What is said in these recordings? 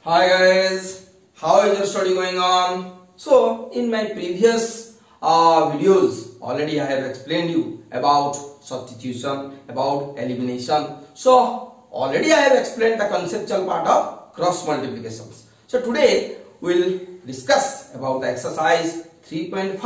Hi guys, how is your study going on? So in my previous videos already I have explained you about substitution, about elimination. So already I have explained the conceptual part of cross multiplications. So today we will discuss about the exercise 3.5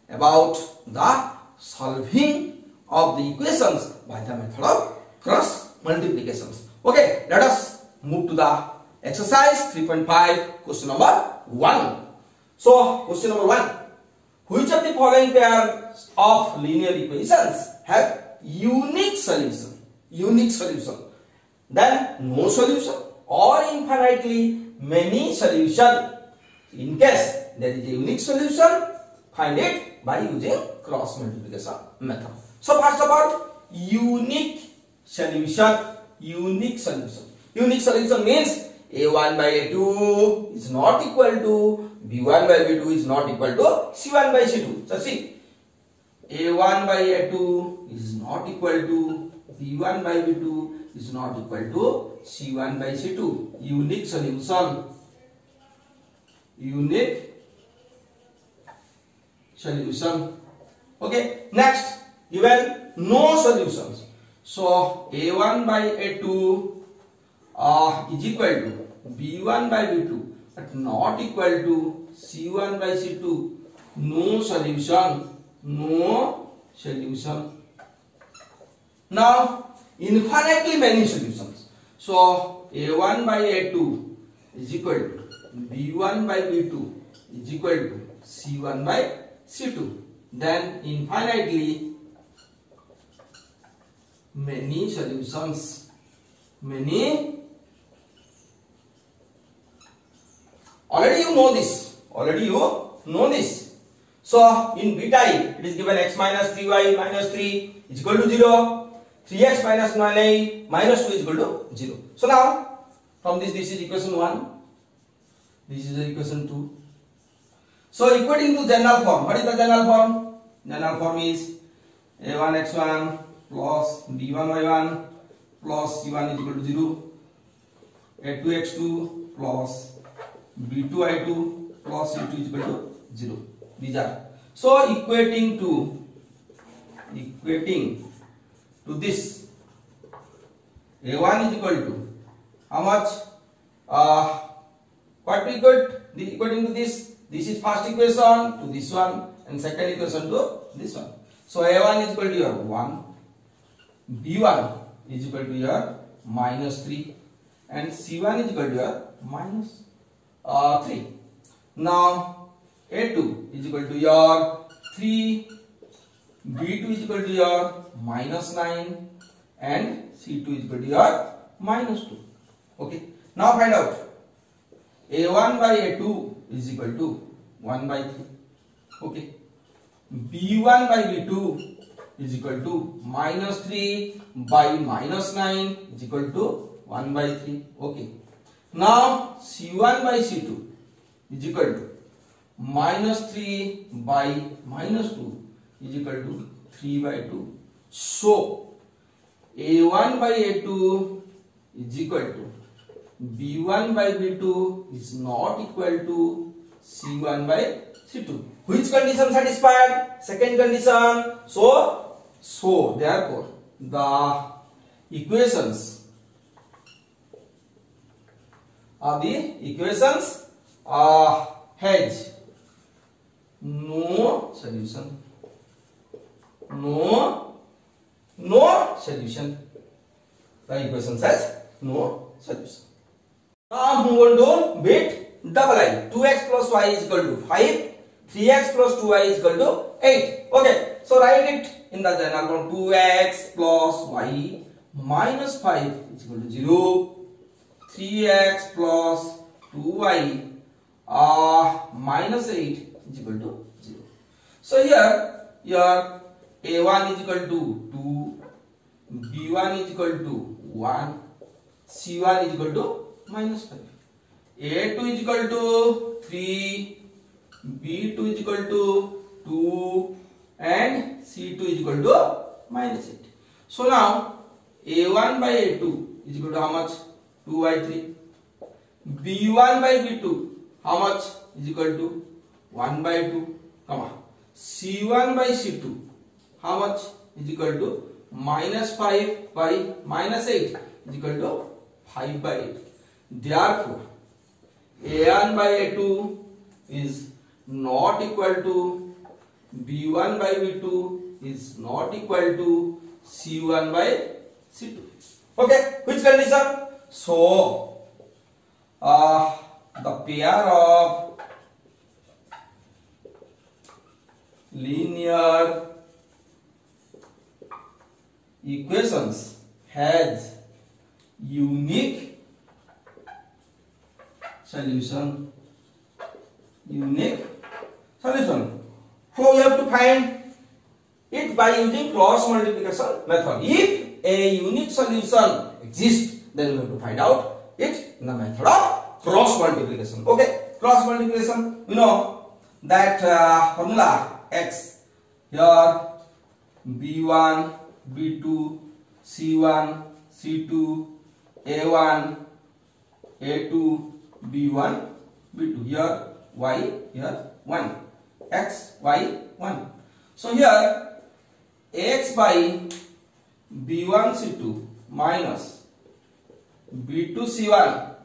about the solving of the equations by the method of cross multiplications. Okay, let us move to the exercise 3.5, question number 1. So, question number 1. Which of the following pairs of linear equations have unique solution? Unique solution. Then no solution or infinitely many solution. In case there is a unique solution, find it by using cross multiplication method. So, first of all, unique solution. Unique solution. Unique solution means a1 by a2 is not equal to b1 by b2 is not equal to c1 by c2. So see, a1 by a2 is not equal to b1 by b2 is not equal to c1 by c2. Unique solution. Unique solution. Okay. Next, even no solutions. So a1 by a2 is equal to b1 by b2 but not equal to c1 by c2. No solution. No solution. Now infinitely many solutions. So a1 by a2 is equal to b1 by b2 is equal to c1 by c2. Then infinitely many solutions. Many. Already you know this. Already you know this. So in b type it is given x minus 3y minus 3 is equal to 0. 3x minus 9y minus 2 is equal to 0. So now from this is equation 1. This is equation 2. So equating to general form. What is the general form? General form is a1 x1 plus b1 y1 plus c1 is equal to 0. a2 x2 plus b2 i2 plus c2 is equal to 0. These are. So equating to this, a1 is equal to how much? What we got? Equating to this. This is first equation to this one and second equation to this one. So a1 is equal to your 1, b1 is equal to your minus 3 and c1 is equal to your minus 3. Now a2 is equal to your 3, b2 is equal to your minus 9 and c2 is equal to your minus 2. Okay. Now find out a1 by a2 is equal to 1 by 3. Okay. b1 by b2 is equal to minus 3 by minus 9 is equal to 1 by 3. Okay. Now c1 by c2 is equal to minus 3 by minus 2 is equal to 3 by 2. So a1 by a2 is equal to b1 by b2 is not equal to c1 by c2. Which condition satisfied? Second condition. So therefore the equations has no solution. No solution. The equation has no solution. Now move on to bit double I. 2x plus y is equal to 5. 3x plus 2y is equal to 8. Okay. So write it in the general form. 2x plus y minus 5 is equal to 0. 3x plus 2y minus 8 is equal to 0. So here your a1 is equal to 2, b1 is equal to 1, c1 is equal to minus 5, a2 is equal to 3, b2 is equal to 2 and c2 is equal to minus 8. So now a1 by a2 is equal to how much? 2 by 3. B1 by B2, how much is equal to 1 by 2, comma C1 by C2, how much is equal to minus 5 by minus 8 is equal to 5 by 8. Therefore, A1 by A2 is not equal to B1 by B2 is not equal to C1 by C2. Okay, which condition? So, the pair of linear equations has unique solution. So we have to find it by using cross multiplication method. If a unique solution exists, then we have to find out it in the method of cross multiplication. Okay, cross multiplication. You know that formula X here B1, B2, C1, C2, A1, A2, B1, B2. Here Y, here 1. X, Y, 1. So here X by B1, C2 minus B2, C1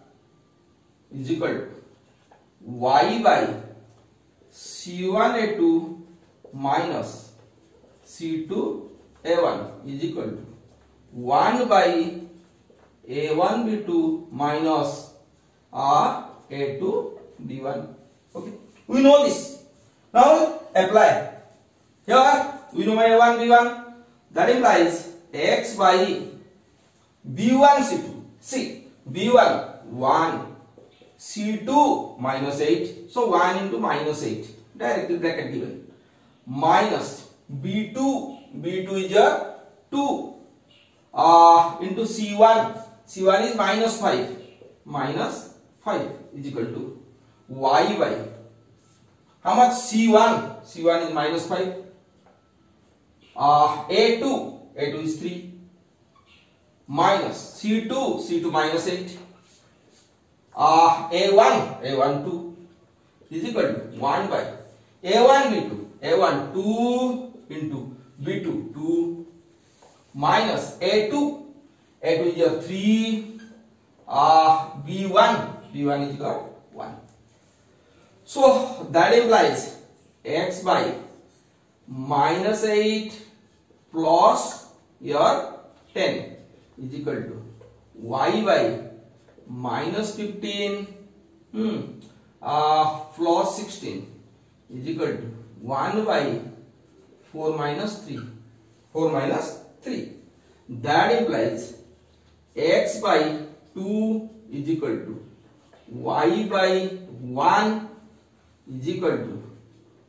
is equal to Y by C1, A2 minus C2, A1 is equal to 1 by A1, B2 minus A2, B1. Okay, we know this. Now apply. Here we know A1, B1. That implies X by B1, C2. See, B1 1, C2 minus 8. So 1 into minus 8. Directly bracket given. Minus B2. B2 is here 2 into C1. C1 is minus 5. Minus 5 is equal to Y by how much? C1. C1 is minus 5. A2. A2 is 3. Minus C2. C2 minus 8. A1. A1 2 is equal to 1 by A1 B2. A1 2 into B2 2 minus A2. A2 is here 3. B1. B1 is equal to 1. So that implies X by minus 8 plus your 10 is equal to Y by minus 15 plus 16 is equal to 1 by 4 minus 3. 4 minus 3. That implies X by 2 is equal to Y by 1 is equal to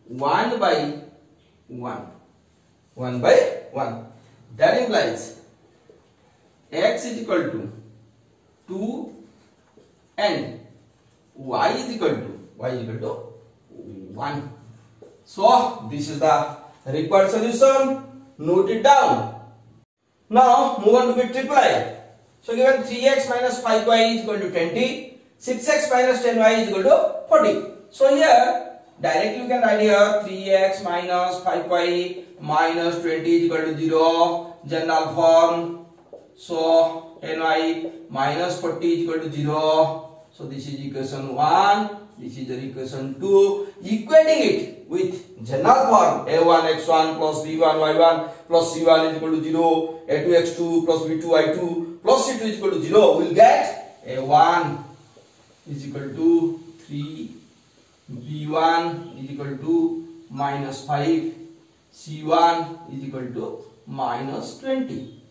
1 by 1. 1 by 1. That implies X is equal to 2 and Y is equal to 1. So this is the required solution. Note it down. Now move on to bit triple I. So given 3x minus 5y is equal to 20, 6x minus 10y is equal to 40. So here directly you can write here 3x minus 5y minus 20 is equal to 0, general form. So 10y minus 40 is equal to 0. So this is equation 1, this is the equation 2. Equating it with general form, a1 x1 plus b1 y1 plus c1 is equal to 0, a2 x2 plus b2 y2 plus c2 is equal to 0. We will get a1 is equal to 3, b1 is equal to minus 5, c1 is equal to minus 20.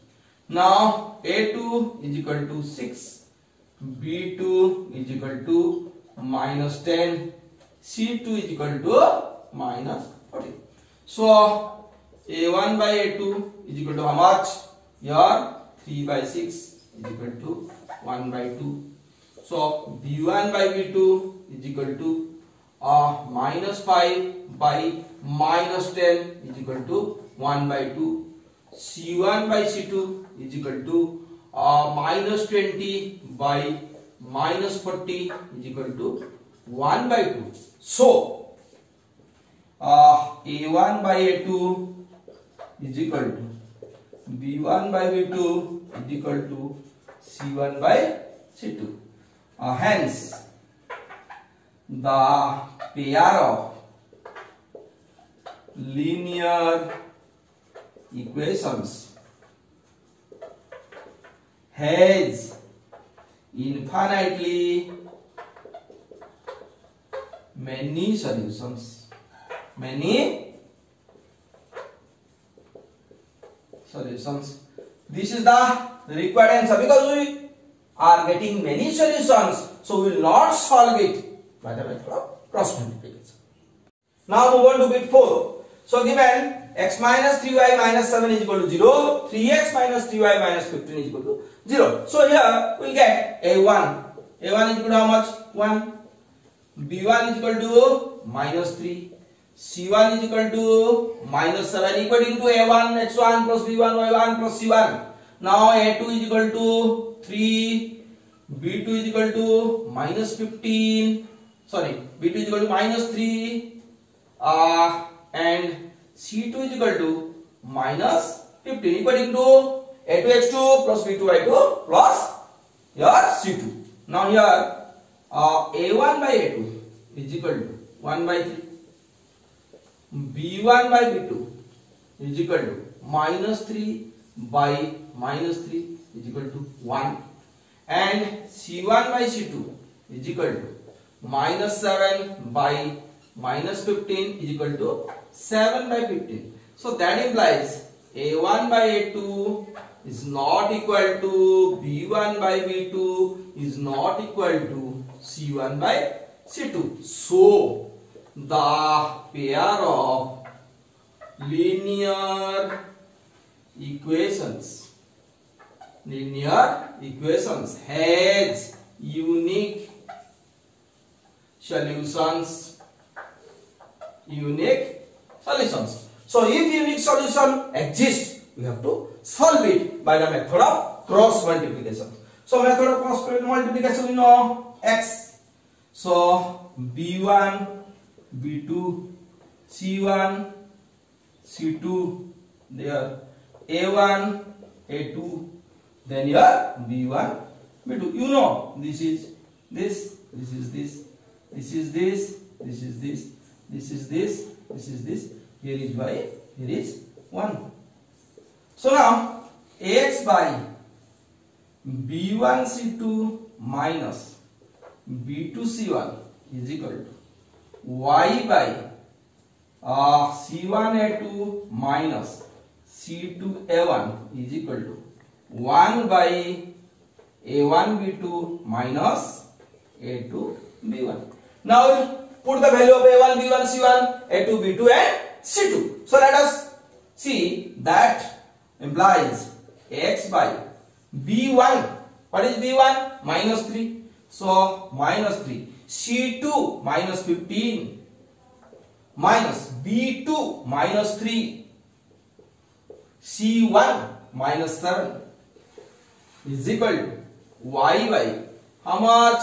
Now a2 is equal to 6, b2 is equal to minus 10, c2 is equal to minus 40. So a1 by a2 is equal to how much? Here 3 by 6 is equal to 1 by 2. So b1 by b2 is equal to minus 5 by minus 10 is equal to 1 by 2. C1 by C2 is equal to minus 20 by minus 40 is equal to 1 by 2. So a1 by a2 is equal to b1 by b2 is equal to c1 by c2. Hence the pair of linear equations has infinitely many solutions. This is the required answer. Because we are getting many solutions, so we will not solve it by the method of cross multiplication. Now move on to bit 4. So given x minus 3y minus 7 is equal to 0, 3x minus 3y minus 15 is equal to 0. So here we will get a1. a1 is equal to how much? 1. b1 is equal to minus 3. c1 is equal to minus 7 equating to a1 x1 plus b1 y1 plus c1. Now a2 is equal to 3. b2 is equal to minus 15. Sorry, b2 is equal to minus 3. And c2 is equal to minus 15 equating to a2 x2 plus b2 y2 plus your c2. Now here a1 by a2 is equal to 1 by 3. b1 by b2 is equal to minus 3 by minus 3 is equal to 1. And c1 by c2 is equal to minus 7 by minus 15 is equal to 7 by 15. So that implies a1 by a2 is not equal to b1 by b2 is not equal to c1 by c2. So the pair of linear equations has unique solutions. So if unique solution exists, we have to solve it by the method of cross multiplication. So method of cross multiplication, we know x. So b1 b2 c1 c2 there a1 a2 then your b1 b2. You know this is this, this is this, this is this, this is this, this is this, this is this. Here is y, here is 1. So now ax by b1 c2 minus b2 c1 is equal to y by c1 a2 minus c2 a1 is equal to 1 by a1 b2 minus a2 b1. Now put the value of a1 b1 c1 a2 b2 and c2. So let us see that implies x by b1. What is b1? Minus 3. So minus 3 c2 minus 15 minus b2 minus 3 c1 minus 7 is equal to y by how much?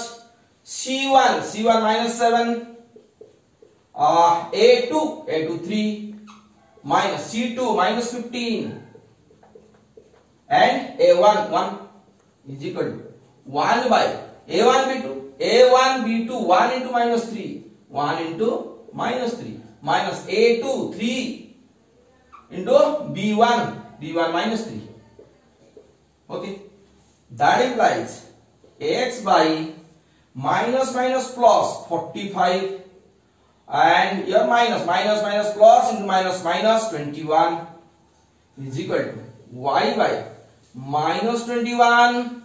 c1 minus 7 a2 3 minus c2 minus 15 and a1 1 is equal to 1 by a1 b2 1 into minus 3 1 into minus 3 minus a2 3 into b1 minus 3. Okay, that implies ax by minus plus 45 and your minus plus into minus 21 is equal to y by minus 21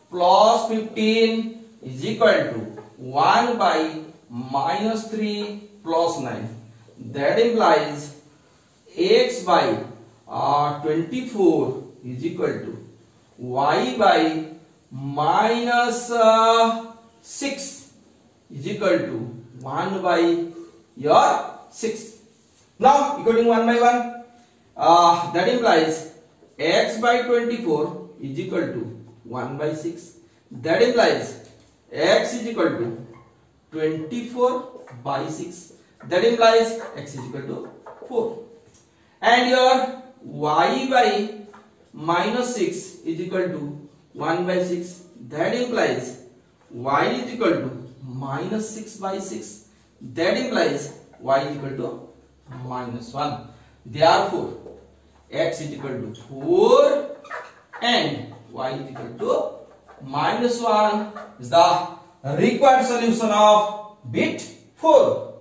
plus 15 is equal to 1 by minus 3 plus 9. That implies x by 24 is equal to y by minus 6 is equal to 1 by your 6. Now equating 1 by 1, that implies x by 24 is equal to 1 by 6. That implies x is equal to 24 by 6. That implies x is equal to 4. And your y by minus 6 is equal to 1 by 6. That implies y is equal to minus 6 by 6. That implies y is equal to minus 1. Therefore, x is equal to 4 and y is equal to minus 1 is the required solution of bit 4.